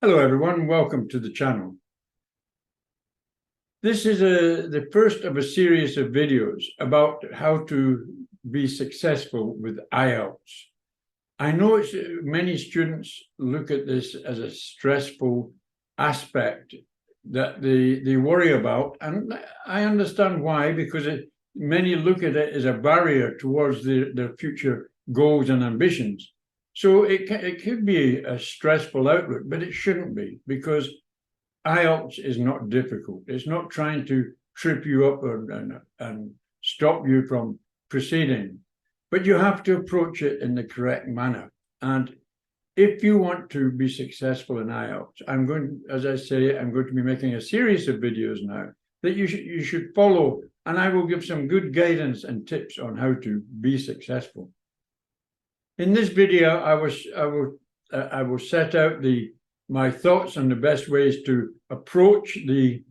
Hello everyone, welcome to the channel. This is the first of a series of videos about how to be successful with IELTS. I know many students look at this as a stressful aspect that they worry about, and I understand why, because many look at it as a barrier towards their future goals and ambitions. So it could be a stressful outlook, but it shouldn't be, because IELTS is not difficult. It's not trying to trip you up and stop you from proceeding, but you have to approach it in the correct manner. And if you want to be successful in IELTS, as I say, I'm going to be making a series of videos now that you should follow, and I will give some good guidance and tips on how to be successful. In this video, I will set out my thoughts on the best ways to approach the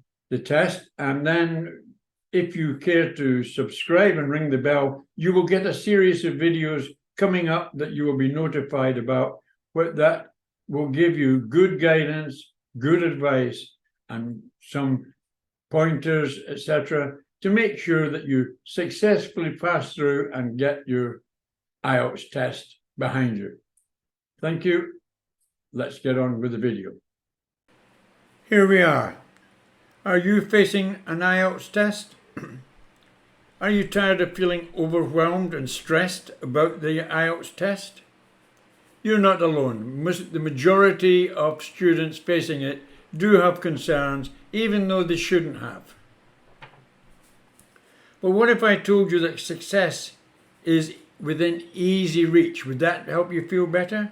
test, and then if you care to subscribe and ring the bell, you will get a series of videos coming up that you will be notified about, that will give you good guidance, good advice, and some pointers, etc., to make sure that you successfully pass through and get your IELTS test behind you. Thank you. Let's get on with the video. Here we are. Are you facing an IELTS test? Are you tired of feeling overwhelmed and stressed about the IELTS test? You're not alone. The majority of students facing it do have concerns, even though they shouldn't have. But what if I told you that success is within easy reach? Would that help you feel better?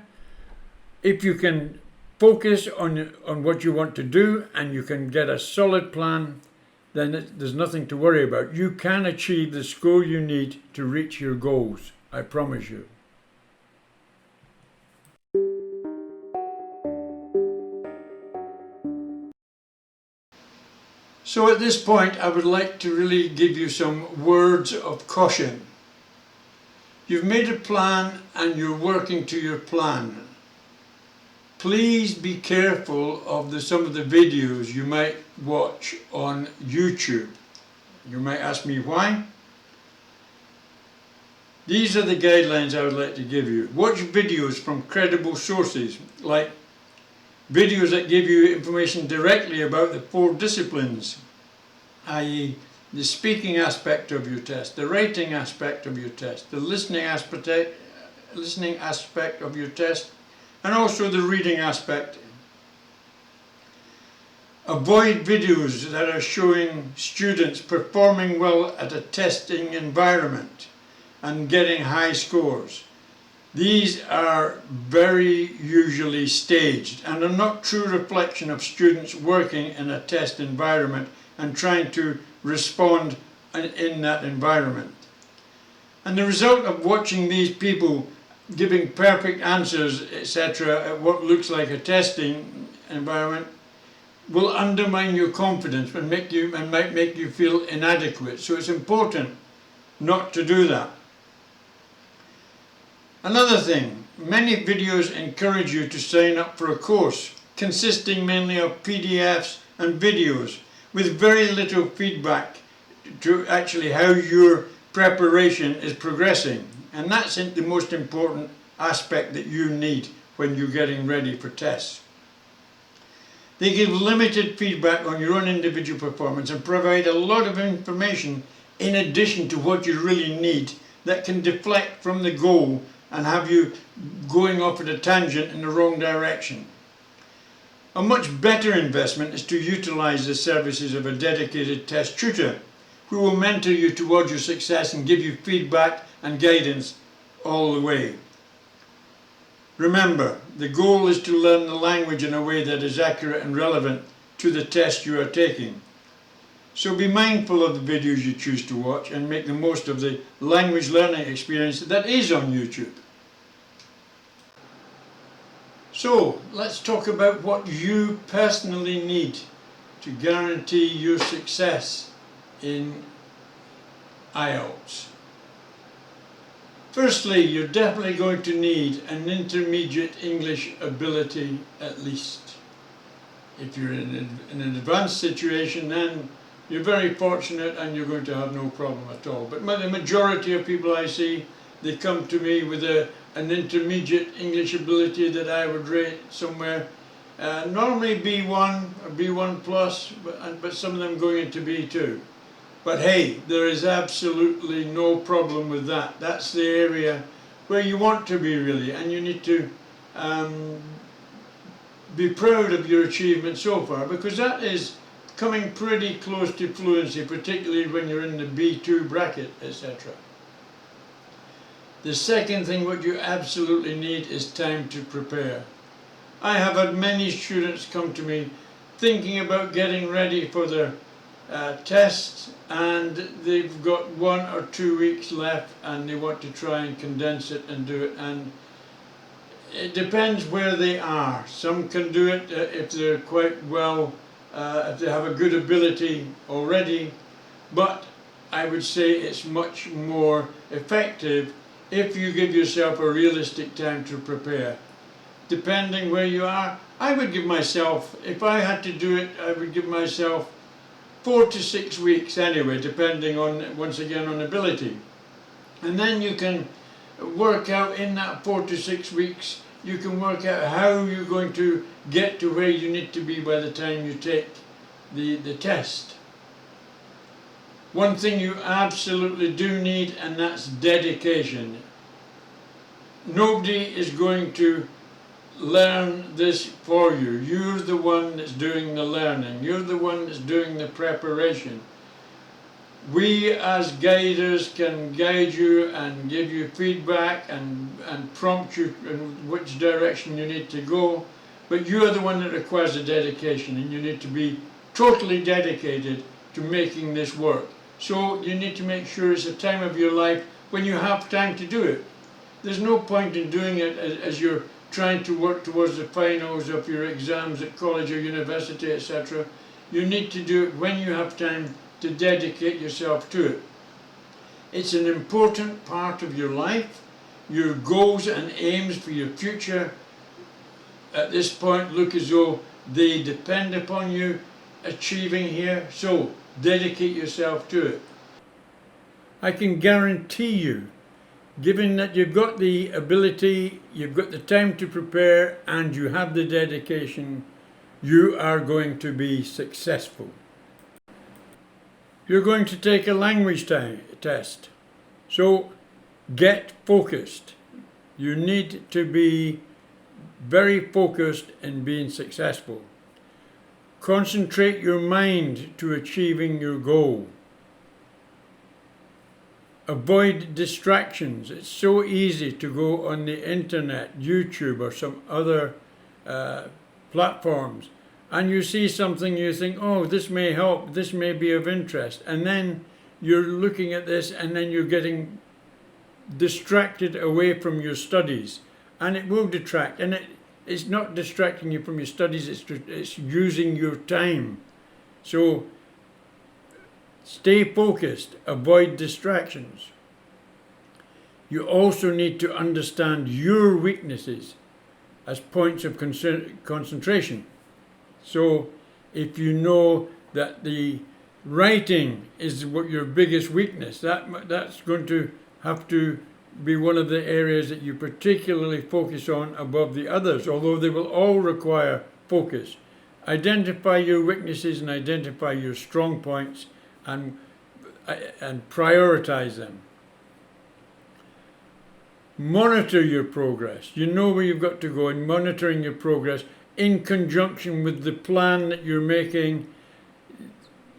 If you can focus on what you want to do and you can get a solid plan, then there's nothing to worry about. You can achieve the score you need to reach your goals, I promise you. So at this point, I would like to really give you some words of caution. You've made a plan and you're working to your plan. Please be careful of some of the videos you might watch on YouTube. You might ask me why. These are the guidelines I would like to give you. Watch videos from credible sources, like videos that give you information directly about the 4 disciplines, i.e. the speaking aspect of your test, the writing aspect of your test, the listening aspect of your test, and also the reading aspect. Avoid videos that are showing students performing well at a testing environment and getting high scores. These are very usually staged and are not true reflection of students working in a test environment and trying to respond in that environment. And the result of watching these people giving perfect answers, etc., at what looks like a testing environment will undermine your confidence and might make you feel inadequate. So it's important not to do that. Another thing, many videos encourage you to sign up for a course consisting mainly of PDFs and videos with very little feedback to actually how your preparation is progressing. And that's the most important aspect that you need when you're getting ready for tests. They give limited feedback on your own individual performance and provide a lot of information in addition to what you really need that can deflect from the goal and have you going off at a tangent in the wrong direction. A much better investment is to utilize the services of a dedicated test tutor who will mentor you towards your success and give you feedback and guidance all the way. Remember, the goal is to learn the language in a way that is accurate and relevant to the test you are taking. So be mindful of the videos you choose to watch and make the most of the language learning experience that is on YouTube. So, let's talk about what you personally need to guarantee your success in IELTS. Firstly, you're definitely going to need an intermediate English ability at least. If you're in an advanced situation, then you're very fortunate and you're going to have no problem at all. But the majority of people I see, they come to me with an intermediate English ability that I would rate somewhere, normally B1 or B1 plus, but some of them going into B2. But hey, there is absolutely no problem with that. That's the area where you want to be really, and you need to be proud of your achievement so far, because that is coming pretty close to fluency, particularly when you're in the B2 bracket, etc. The second thing what you absolutely need is time to prepare. I have had many students come to me thinking about getting ready for their tests, and they've got 1 or 2 weeks left and they want to try and condense it and do it, and it depends where they are. Some can do it if they're quite well, if they have a good ability already, but I would say it's much more effective if you give yourself a realistic time to prepare. Depending where you are, I would give myself, if I had to do it, I would give myself 4 to 6 weeks anyway, depending on, once again, on ability. And then you can work out in that 4 to 6 weeks, you can work out how you're going to get to where you need to be by the time you take the test. One thing you absolutely do need, and that's dedication. Nobody is going to learn this for you. You're the one that's doing the learning. You're the one that's doing the preparation. We as guiders can guide you and give you feedback and prompt you in which direction you need to go, but you're the one that requires the dedication, and you need to be totally dedicated to making this work. So you need to make sure it's a time of your life when you have time to do it. There's no point in doing it as you're trying to work towards the finals of your exams at college or university, etc. You need to do it when you have time to dedicate yourself to it. It's an important part of your life. Your goals and aims for your future at this point look as though they depend upon you achieving here, so dedicate yourself to it. I can guarantee you, given that you've got the ability, you've got the time to prepare, and you have the dedication, you are going to be successful. You're going to take a language test, so get focused. You need to be very focused in being successful. Concentrate your mind to achieving your goal. Avoid distractions. It's so easy to go on the internet, YouTube or some other platforms, and you see something, you think, oh, this may help, this may be of interest, and then you're looking at this and then you're getting distracted away from your studies, and it will detract, and it's not distracting you from your studies, it's using your time. So stay focused, avoid distractions. You also need to understand your weaknesses as points of concentration. So if you know that the writing is what your biggest weakness, that's going to have to be one of the areas that you particularly focus on above the others, although they will all require focus. Identify your weaknesses and identify your strong points and prioritize them. Monitor your progress. You know where you've got to go, and monitoring your progress in conjunction with the plan that you're making.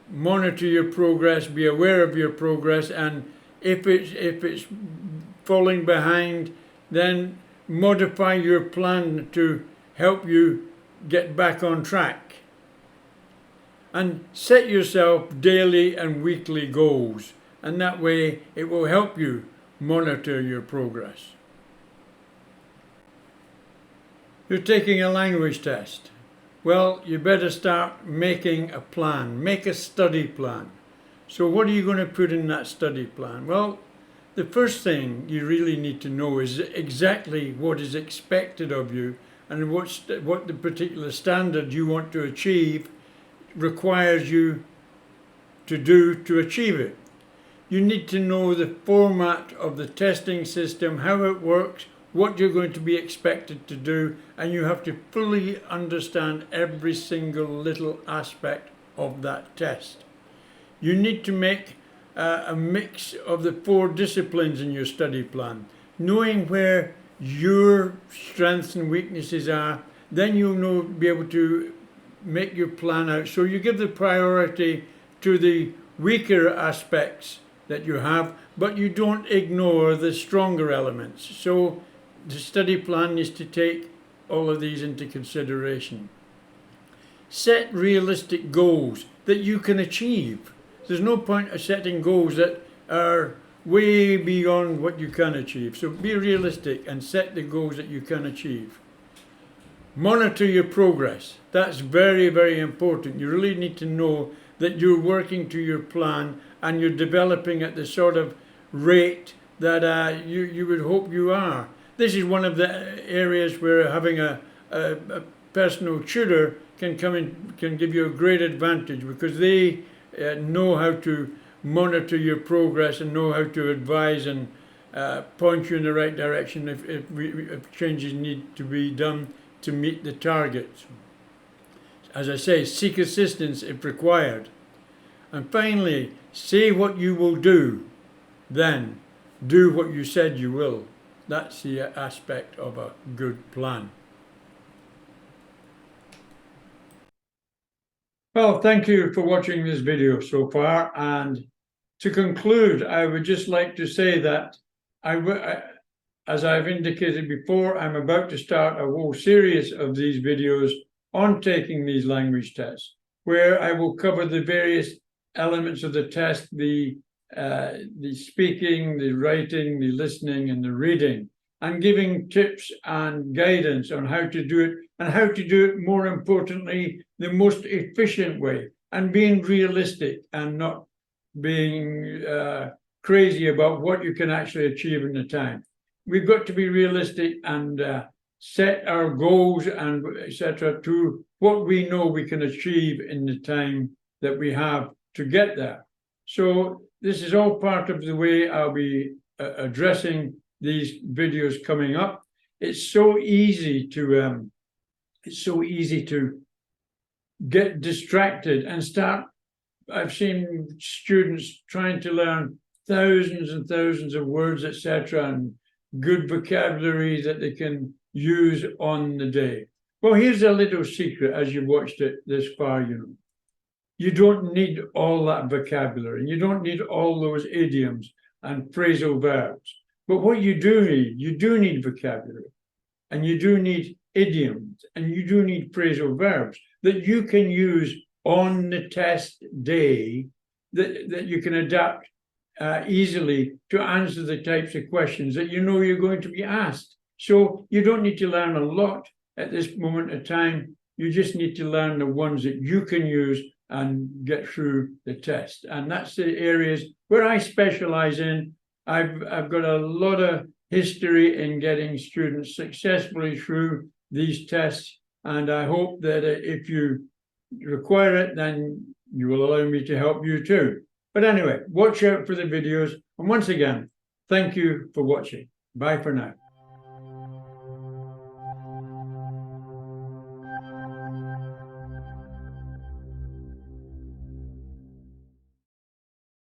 Monitor your progress, be aware of your progress, and if it's falling behind, then modify your plan to help you get back on track. And set yourself daily and weekly goals, and that way it will help you monitor your progress. You're taking a language test. Well, you better start making a plan. Make a study plan. So what are you going to put in that study plan? Well, the first thing you really need to know is exactly what is expected of you and what the particular standard you want to achieve requires you to do to achieve it. You need to know the format of the testing system, how it works, what you're going to be expected to do, and you have to fully understand every single little aspect of that test. You need to make a mix of the 4 disciplines in your study plan, knowing where your strengths and weaknesses are. Then you'll be able to make your plan out. So you give the priority to the weaker aspects that you have, but you don't ignore the stronger elements. So the study plan needs to take all of these into consideration. Set realistic goals that you can achieve. There's no point of setting goals that are way beyond what you can achieve. So be realistic and set the goals that you can achieve. Monitor your progress. That's very, very important. You really need to know that you're working to your plan and you're developing at the sort of rate that you would hope you are. This is one of the areas where having a personal tutor can come in, can give you a great advantage, because they know how to monitor your progress and know how to advise and point you in the right direction if changes need to be done to meet the targets. As I say, seek assistance if required. And finally, say what you will do, then do what you said you will. That's the aspect of a good plan. Well, thank you for watching this video so far. And to conclude, I would just like to say that as I've indicated before, I'm about to start a whole series of these videos on taking these language tests, where I will cover the various elements of the test, the speaking, the writing, the listening, and the reading, and giving tips and guidance on how to do it, and how to do it, more importantly, the most efficient way, and being realistic and not being crazy about what you can actually achieve in the time. We've got to be realistic and set our goals and etc. to what we know we can achieve in the time that we have to get there. So this is all part of the way I'll be addressing these videos coming up. It's so easy to get distracted and start. I've seen students trying to learn thousands and thousands of words, etc., and good vocabulary that they can use on the day. Well, here's a little secret as you've watched it this far, you don't need all that vocabulary, and you don't need all those idioms and phrasal verbs. But what you do need vocabulary, and you do need idioms, and you do need phrasal verbs that you can use on the test day, that you can adapt easily to answer the types of questions that you know you're going to be asked. So you don't need to learn a lot at this moment of time. You just need to learn the ones that you can use and get through the test. And that's the areas where I specialize in. I've got a lot of history in getting students successfully through these tests, and I hope that if you require it, then you will allow me to help you too. But anyway, watch out for the videos. And once again, thank you for watching. Bye for now.